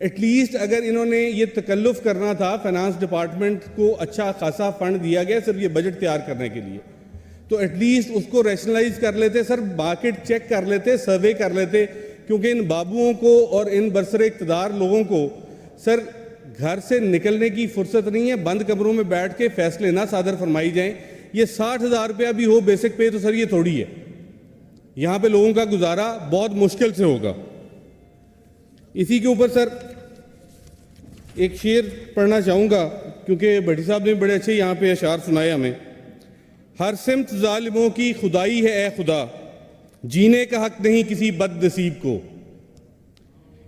At least اگر انہوں نے یہ تکلف کرنا تھا فائنانس ڈپارٹمنٹ کو اچھا خاصا فنڈ دیا گیا صرف یہ بجٹ تیار کرنے کے لیے, تو ایٹ لیسٹ اس کو ریشنلائز کر لیتے سر, مارکیٹ چیک کر لیتے, سروے کر لیتے, کیونکہ ان بابوؤں کو اور ان برسر اقتدار لوگوں کو سر گھر سے نکلنے کی فرصت نہیں ہے, بند کمروں میں بیٹھ کے فیصلے نہ صادر فرمائی جائیں. یہ 60,000 روپیہ بھی ہو بیسک پے تو سر یہ تھوڑی ہے, یہاں پہ لوگوں کا گزارا بہت مشکل سے ہوگا. اسی کے اوپر سر ایک شعر پڑھنا چاہوں گا کیونکہ بھٹی صاحب نے بڑے اچھے یہاں پہ اشعار سنائے ہمیں. ہر سمت ظالموں کی خدائی ہے اے خدا, جینے کا حق نہیں کسی بد نصیب کو,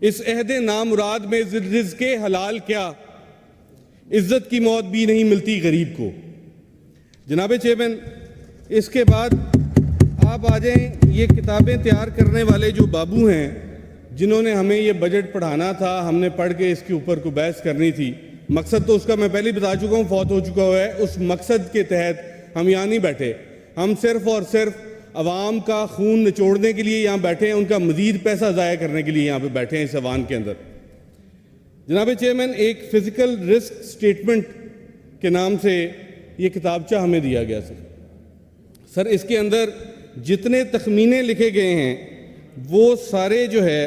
اس عہد نامراد میں رزق حلال کیا, عزت کی موت بھی نہیں ملتی غریب کو. جناب چیئرمین, اس کے بعد آپ آ جائیں, یہ کتابیں تیار کرنے والے جو بابو ہیں جنہوں نے ہمیں یہ بجٹ پڑھانا تھا, ہم نے پڑھ کے اس کے اوپر کو بحث کرنی تھی. مقصد تو اس کا میں پہلے بتا چکا ہوں, فوت ہو چکا ہوا ہے. اس مقصد کے تحت ہم یہاں نہیں بیٹھے, ہم صرف اور صرف عوام کا خون نچوڑنے کے لیے یہاں بیٹھے ہیں, ان کا مزید پیسہ ضائع کرنے کے لیے یہاں پہ بیٹھے ہیں اس ایوان کے اندر. جناب چیئرمین, ایک فزیکل رسک سٹیٹمنٹ کے نام سے یہ کتابچہ ہمیں دیا گیا سر. اس کے اندر جتنے تخمینے لکھے گئے ہیں وہ سارے جو ہے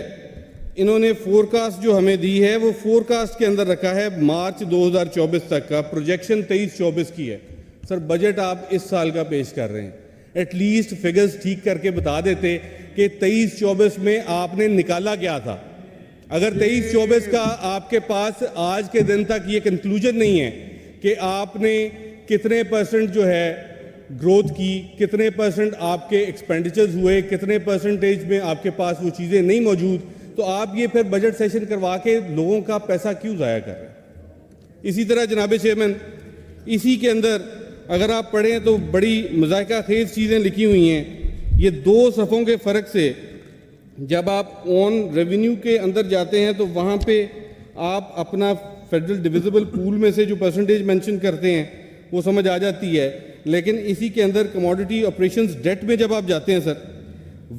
انہوں نے فورکاسٹ جو ہمیں دی ہے وہ فورکاسٹ کے اندر رکھا ہے مارچ 2024 تک کا, پروجیکشن 23-24 کی ہے. سر بجٹ آپ اس سال کا پیش کر رہے ہیں, ایٹ لیسٹ فگرز ٹھیک کر کے بتا دیتے کہ 23-24 میں آپ نے نکالا کیا تھا. اگر 23-24 کا آپ کے پاس آج کے دن تک یہ کنکلوژن نہیں ہے کہ آپ نے کتنے پرسنٹ جو ہے گروتھ کی, کتنے پرسنٹ آپ کے ایکسپینڈیچرز ہوئے, کتنے پرسنٹیج میں آپ کے پاس وہ چیزیں نہیں موجود, تو آپ یہ پھر بجٹ سیشن کروا کے لوگوں کا پیسہ کیوں ضائع کر رہے ہیں. اسی طرح جناب چیئرمین, اسی کے اندر اگر آپ پڑھیں تو بڑی مذائقہ خیز چیزیں لکھی ہوئی ہیں. یہ 2 صفحوں کے فرق سے جب آپ آن ریونیو کے اندر جاتے ہیں تو وہاں پہ آپ اپنا فیڈرل ڈویزبل پول میں سے جو پرسنٹیج مینشن کرتے ہیں وہ سمجھ آ جاتی ہے, لیکن اسی کے اندر کموڈٹی آپریشنز ڈیٹ میں جب آپ جاتے ہیں سر,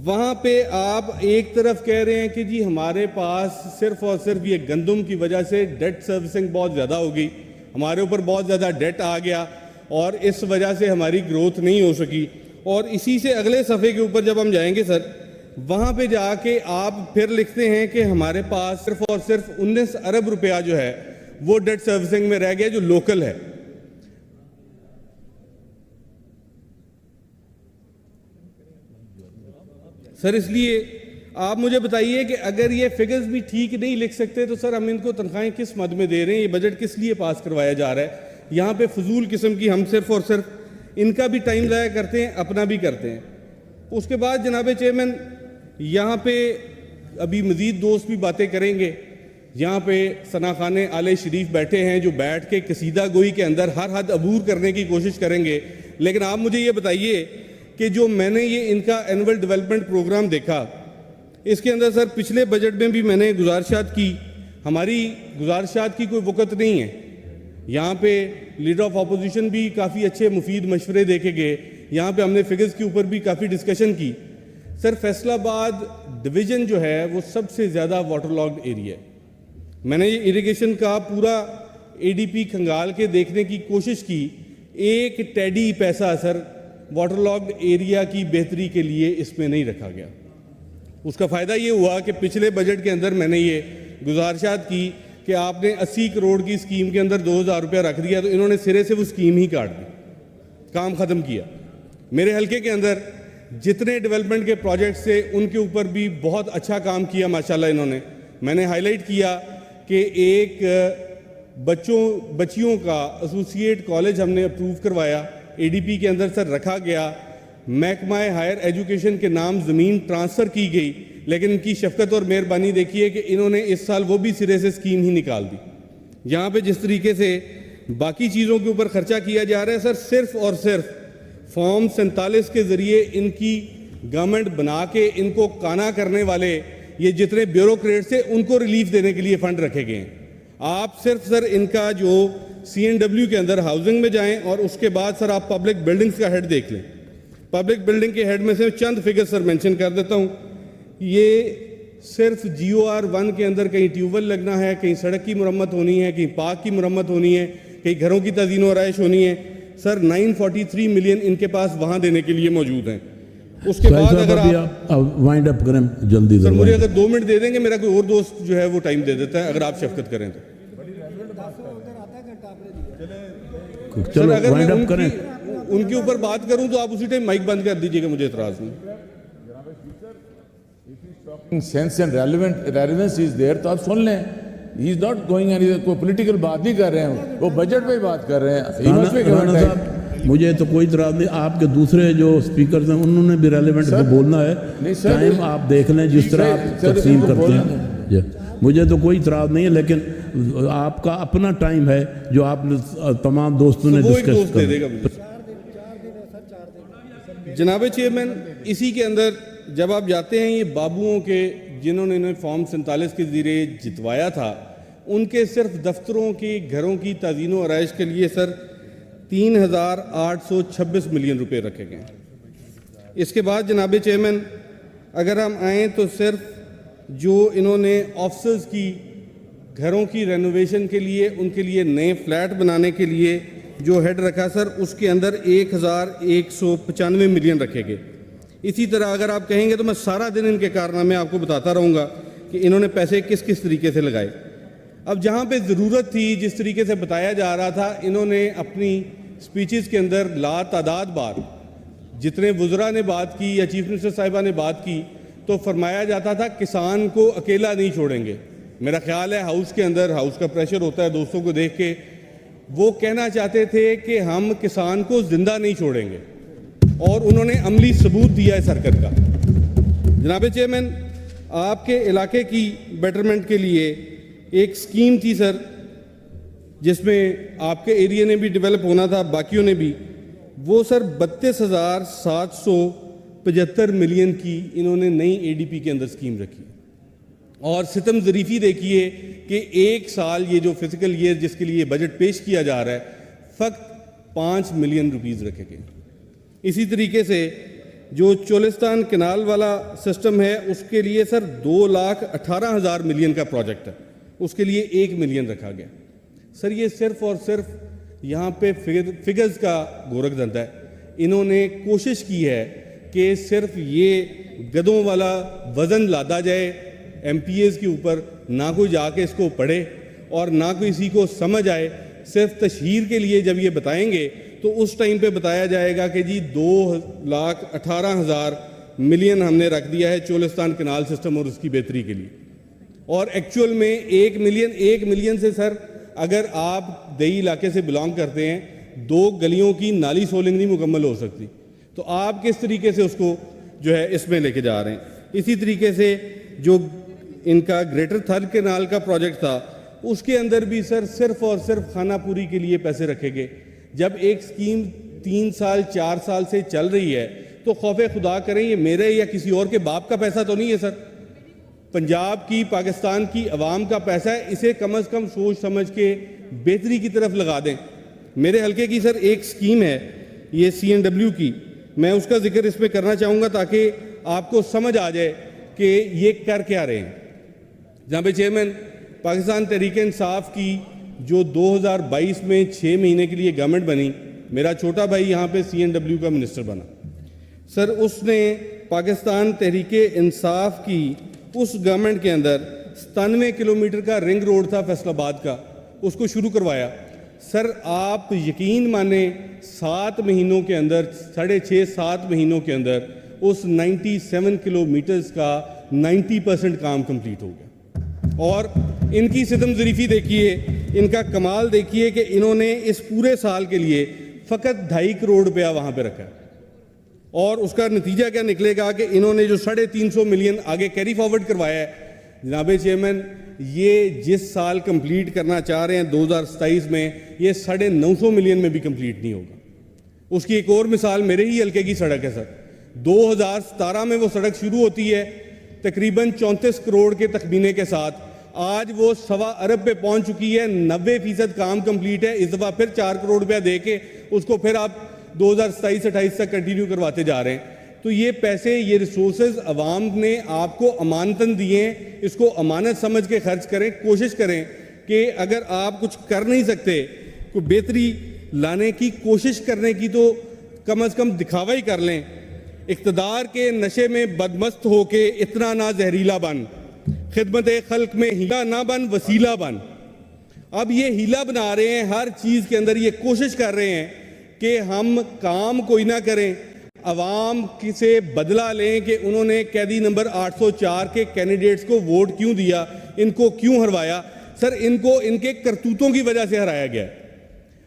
وہاں پہ آپ ایک طرف کہہ رہے ہیں کہ جی ہمارے پاس صرف اور صرف یہ گندم کی وجہ سے ڈیٹ سروسنگ بہت زیادہ ہو گئی, ہمارے اوپر بہت زیادہ ڈیٹ آ گیا اور اس وجہ سے ہماری گروتھ نہیں ہو سکی. اور اسی سے اگلے صفحے کے اوپر جب ہم جائیں گے سر, وہاں پہ جا کے آپ پھر لکھتے ہیں کہ ہمارے پاس صرف اور صرف 19 ارب روپیہ جو ہے وہ ڈیٹ سروسنگ میں رہ گیا جو لوکل ہے. سر اس لیے آپ مجھے بتائیے کہ اگر یہ فگرز بھی ٹھیک نہیں لکھ سکتے تو سر ہم ان کو تنخواہیں کس مد میں دے رہے ہیں, یہ بجٹ کس لیے پاس کروایا جا رہا ہے. یہاں پہ فضول قسم کی ہم صرف اور صرف ان کا بھی ٹائم ضائع کرتے ہیں, اپنا بھی کرتے ہیں. اس کے بعد جناب چیئرمین, یہاں پہ ابھی مزید دوست بھی باتیں کریں گے. یہاں پہ ثنا خان آل شریف بیٹھے ہیں جو بیٹھ کے قصیدہ گوئی کے اندر ہر حد عبور کرنے کی کوشش کریں گے. لیکن آپ مجھے یہ بتائیے کہ جو میں نے یہ ان کا اینول ڈیولپمنٹ پروگرام دیکھا, اس کے اندر سر پچھلے بجٹ میں بھی میں نے گزارشات کی, ہماری گزارشات کی کوئی وقت نہیں ہے. یہاں پہ لیڈر آف اپوزیشن بھی کافی اچھے مفید مشورے دے کے گئے, یہاں پہ ہم نے فگرز کے اوپر بھی کافی ڈسکشن کی. سر فیصل آباد ڈویژن جو ہے وہ سب سے زیادہ واٹر لاگڈ ایریا ہے. میں نے یہ اریگیشن کا پورا اے ڈی پی کھنگال کے دیکھنے کی کوشش کی, ایک ٹیڈی پیسہ سر واٹر لاگڈ ایریا کی بہتری کے لیے اس میں نہیں رکھا گیا. اس کا فائدہ یہ ہوا کہ پچھلے بجٹ کے اندر میں نے یہ گزارشات کی کہ آپ نے 80 کروڑ کی اسکیم کے اندر 2000 روپیہ رکھ دیا, تو انہوں نے سرے سے وہ اسکیم ہی کاٹ دی, کام ختم کیا. میرے حلقے کے اندر جتنے ڈیولپمنٹ کے پروجیکٹس تھے ان کے اوپر بھی بہت اچھا کام کیا ماشاءاللہ انہوں نے. میں نے ہائی لائٹ کیا کہ ایک بچیوں کا ایسوسیٹ کالج ہم نے اپروو کروایا, اے ڈی پی کے اندر سر رکھا گیا, محکمہ ہائر ایجوکیشن کے نام زمین ٹرانسفر کی گئی, لیکن ان کی شفقت اور مہربانی دیکھیے کہ انہوں نے اس سال وہ بھی سرے سے اسکیم ہی نکال دی. یہاں پہ جس طریقے سے باقی چیزوں کے اوپر خرچہ کیا جا رہا ہے سر, صرف اور صرف فارم 47 کے ذریعے ان کی گورنمنٹ بنا کے ان کو کانا کرنے والے یہ جتنے بیوروکریٹس تھے ان کو ریلیف دینے کے لیے فنڈ رکھے گئے ہیں. آپ صرف سر ان کا جو سی این ڈبلیو کے اندر ہاؤسنگ میں جائیں اور اس کے بعد سر آپ پبلک بلڈنگز کا ہیڈ دیکھ لیں. پبلک بلڈنگ کے ہیڈ میں سے چند فگر سر مینشن کر دیتا ہوں. یہ صرف GOR1 کے اندر کہیں ٹیوب ویل لگنا ہے, کہیں سڑک کی مرمت ہونی ہے, کہیں پارک کی مرمت ہونی ہے, کہیں گھروں کی تزئین و آرائش ہونی ہے, سر 943 ملین ان کے پاس وہاں دینے کے لیے موجود ہیں. اس کے بعد اگر آپ وائنڈ اپ کریں جلدی سر, مجھے اگر 2 منٹ دے دیں گے, میرا کوئی اور دوست جو ہے وہ ٹائم دے دیتا ہے اگر آپ شفقت کریں تو. چلو اگر میں وائنڈ اپ کریں. ان کے اوپر بات کروں تو آپ اسی ٹائم مائک بند کر دیجئے گا, مجھے اعتراض نہیں. Sense and relevance is there, تو آپ سن لیں. ہی از ناٹ گوئنگ اینی, کوئی پولیٹیکل بات نہیں کر رہے ہیں, وہ بجٹ پہ بات کر رہے ہیں. رانا صاحب مجھے تو کوئی اعتراض نہیں, آپ کے دوسرے جو اسپیکرز ہیں انہوں نے بھی ریلیونٹ بولنا ہے. ٹائم آپ دیکھ لیں جس طرح آپ تقسیم کرتے ہیں, مجھے تو کوئی اعتراض نہیں ہے, لیکن آپ کا اپنا ٹائم ہے جو آپ تمام دوستوں نے ڈسکس کر. جناب چیئرمین, اسی کے اندر جب آپ جاتے ہیں یہ بابوؤں کے جنہوں نے انہیں فارم 47 کے ذریعے جتوایا تھا, ان کے صرف دفتروں کی گھروں کی تزئین و آرائش کے لیے سر 3,826 ملین روپے رکھے گئے. اس کے بعد جناب چیئرمین اگر ہم آئیں تو صرف جو انہوں نے آفسرز کی گھروں کی رینوویشن کے لیے, ان کے لیے نئے فلیٹ بنانے کے لیے جو ہیڈ رکھا سر, اس کے اندر 1,195 ملین رکھے گئے. اسی طرح اگر آپ کہیں گے تو میں سارا دن ان کے کارنامے آپ کو بتاتا رہوں گا کہ انہوں نے پیسے کس کس طریقے سے لگائے. اب جہاں پہ ضرورت تھی, جس طریقے سے بتایا جا رہا تھا, انہوں نے اپنی سپیچز کے اندر لا تعداد بار جتنے وزراء نے بات کی یا چیف منسٹر صاحبہ نے بات کی تو فرمایا جاتا تھا کسان کو اکیلا نہیں چھوڑیں گے. میرا خیال ہے ہاؤس کے اندر ہاؤس کا پریشر ہوتا ہے دوستوں کو دیکھ کے, وہ کہنا چاہتے تھے کہ ہم کسان کو زندہ نہیں چھوڑیں گے, اور انہوں نے عملی ثبوت دیا اس حرکت کا. جناب چیئرمین, آپ کے علاقے کی بیٹرمنٹ کے لیے ایک سکیم تھی سر, جس میں آپ کے ایریے نے بھی ڈیولپ ہونا تھا, باقیوں نے بھی. وہ سر 32,775 ملین کی انہوں نے نئی ADP کے اندر سکیم رکھی, اور ستم ظریفی دیکھیے کہ ایک سال یہ جو فزیکل ایئر جس کے لیے بجٹ پیش کیا جا رہا ہے, فقط 5 ملین روپیز رکھے گئے. اسی طریقے سے جو چولستان کنال والا سسٹم ہے, اس کے لیے سر 2,18,000 ملین کا پروجیکٹ ہے, اس کے لیے 1 ملین رکھا گیا. سر یہ صرف اور صرف یہاں پہ فگرز کا گورکھ دھندا ہے. انہوں نے کوشش کی ہے کہ صرف یہ گدوں والا وزن لادا جائے MPAs کے اوپر, نہ کوئی جا کے اس کو پڑھے اور نہ کوئی اسی کو سمجھ آئے. صرف تشہیر کے لیے جب یہ بتائیں گے تو اس ٹائم پہ بتایا جائے گا کہ جی 2,18,000 ملین ہم نے رکھ دیا ہے چولستان کنال سسٹم اور اس کی بہتری کے لیے, اور ایکچول میں 1 ملین سے سر اگر آپ دیہی علاقے سے بلانگ کرتے ہیں 2 گلیوں کی نالی سولنگ نہیں مکمل ہو سکتی, تو آپ کس طریقے سے اس کو جو ہے اس میں لے کے جا رہے ہیں. اسی طریقے سے جو ان کا گریٹر تھر کینال کا پروجیکٹ تھا, اس کے اندر بھی سر صرف اور صرف خانہ پوری کے لیے پیسے رکھے گئے. جب ایک سکیم 3 سال 4 سال سے چل رہی ہے تو خوف خدا کریں یہ میرے یا کسی اور کے باپ کا پیسہ تو نہیں ہے سر, پنجاب کی پاکستان کی عوام کا پیسہ ہے. اسے کم از کم سوچ سمجھ کے بہتری کی طرف لگا دیں. میرے حلقے کی سر ایک سکیم ہے یہ CNW کی, میں اس کا ذکر اس میں کرنا چاہوں گا تاکہ آپ کو سمجھ آ جائے کہ یہ کر کیا رہے ہیں. جہاں پہ چیئرمین پاکستان تحریک انصاف کی جو 2022 میں 6 مہینے کے لیے گورنمنٹ بنی, میرا چھوٹا بھائی یہاں پہ CNW کا منسٹر بنا. سر اس نے پاکستان تحریک انصاف کی اس گورنمنٹ کے اندر 97 کلومیٹر کا رنگ روڈ تھا فیصل آباد کا, اس کو شروع کروایا. سر آپ یقین مانیں 7 مہینوں کے اندر 6.5-7 مہینوں کے اندر اس 97 کلومیٹرز کا 90% کام کمپلیٹ ہو گیا. اور ان کی ستم ظریفی دیکھیے, ان کا کمال دیکھیے کہ انہوں نے اس پورے سال کے لیے فقط 2.5 کروڑ روپیہ وہاں پہ رکھا ہے, اور اس کا نتیجہ کیا نکلے گا کہ انہوں نے جو 350 ملین آگے کیری فارورڈ کروایا ہے. جناب چیئرمین, یہ جس سال کمپلیٹ کرنا چاہ رہے ہیں 2027 میں, یہ 950 ملین میں بھی کمپلیٹ نہیں ہوگا. اس کی ایک اور مثال میرے ہی حلقے کی سڑک ہے سر. 2017 میں وہ سڑک شروع ہوتی ہے تقریباً 34 کروڑ کے تخمینے کے ساتھ, آج وہ 1.25 ارب پہ پہنچ چکی ہے, 90% کام کمپلیٹ ہے. اس دفعہ پھر 4 کروڑ روپیہ دے کے اس کو پھر آپ 2027-28 تک کنٹینیو کرواتے جا رہے ہیں. تو یہ پیسے, یہ ریسورسز عوام نے آپ کو امانتاً دیے ہیں, اس کو امانت سمجھ کے خرچ کریں. کوشش کریں کہ اگر آپ کچھ کر نہیں سکتے, کوئی بہتری لانے کی کوشش کرنے کی تو کم از کم دکھاوا ہی کر لیں. اقتدار کے نشے میں بدمست ہو کے اتنا نہ زہریلا بن, خدمت خلق میں ہیلا نہ بن وسیلہ بن. اب یہ ہیلا بنا رہے ہیں ہر چیز کے اندر, یہ کوشش کر رہے ہیں کہ ہم کام کوئی نہ کریں, عوام سے بدلہ لیں کہ انہوں نے قیدی نمبر 804 کے کینڈیڈیٹس کو ووٹ کیوں دیا, ان کو کیوں ہروایا. سر ان کو ان کے کرتوتوں کی وجہ سے ہرایا گیا.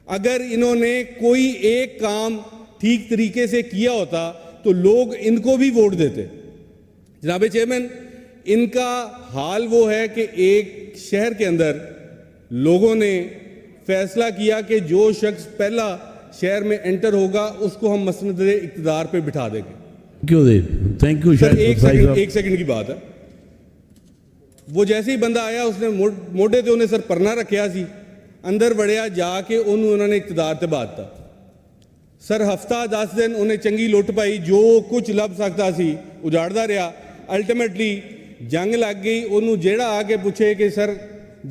اگر انہوں نے کوئی ایک کام ٹھیک طریقے سے کیا ہوتا تو لوگ ان کو بھی ووٹ دیتے. جناب چیئرمین, ان کا حال وہ ہے کہ ایک شہر کے اندر لوگوں نے فیصلہ کیا کہ جو شخص پہلا شہر میں انٹر ہوگا اس کو ہم مسند اقتدار پہ بٹھا دیں گے. Thank you. سر ایک سیکنڈ کی بات ہے, وہ جیسے ہی بندہ آیا اس نے موڈے تے انہیں سر پرنا رکھیا سی, اندر وڑیا جا کے انہوں نے اقتدار تے بات تا. سر ہفتہ 10 دن انہیں چنگی لٹ پائی, جو کچھ لب سکتا سی اجاڑدا رہا. الٹیمیٹلی جنگ لگ گئی. انہوں جیڑا آ کے پوچھے کہ سر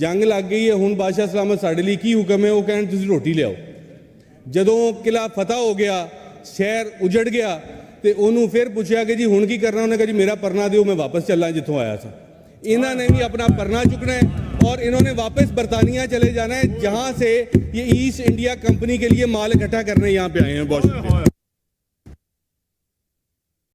جنگ لگ گئی ہے ہن بادشاہ سلامت ساڈے لئی کی حکم ہے, وہ کہن تسی روٹی لیاؤ. جدوں قلعہ فتح ہو گیا, شہر اجڑ گیا, تے انہوں پھر پوچھا کہ جی ہن کی کرنا, انہوں نے کہا جی میرا پرنا دیو, میں واپس چلنا جتوں آیا تھا. انہوں نے بھی اپنا پرنا چکنا ہے اور انہوں نے واپس برطانیہ چلے جانا ہے, جہاں سے یہ ایسٹ انڈیا کمپنی کے لیے مال اکٹھا کرنے یہاں پہ آئے ہیں. بہت شکریہ.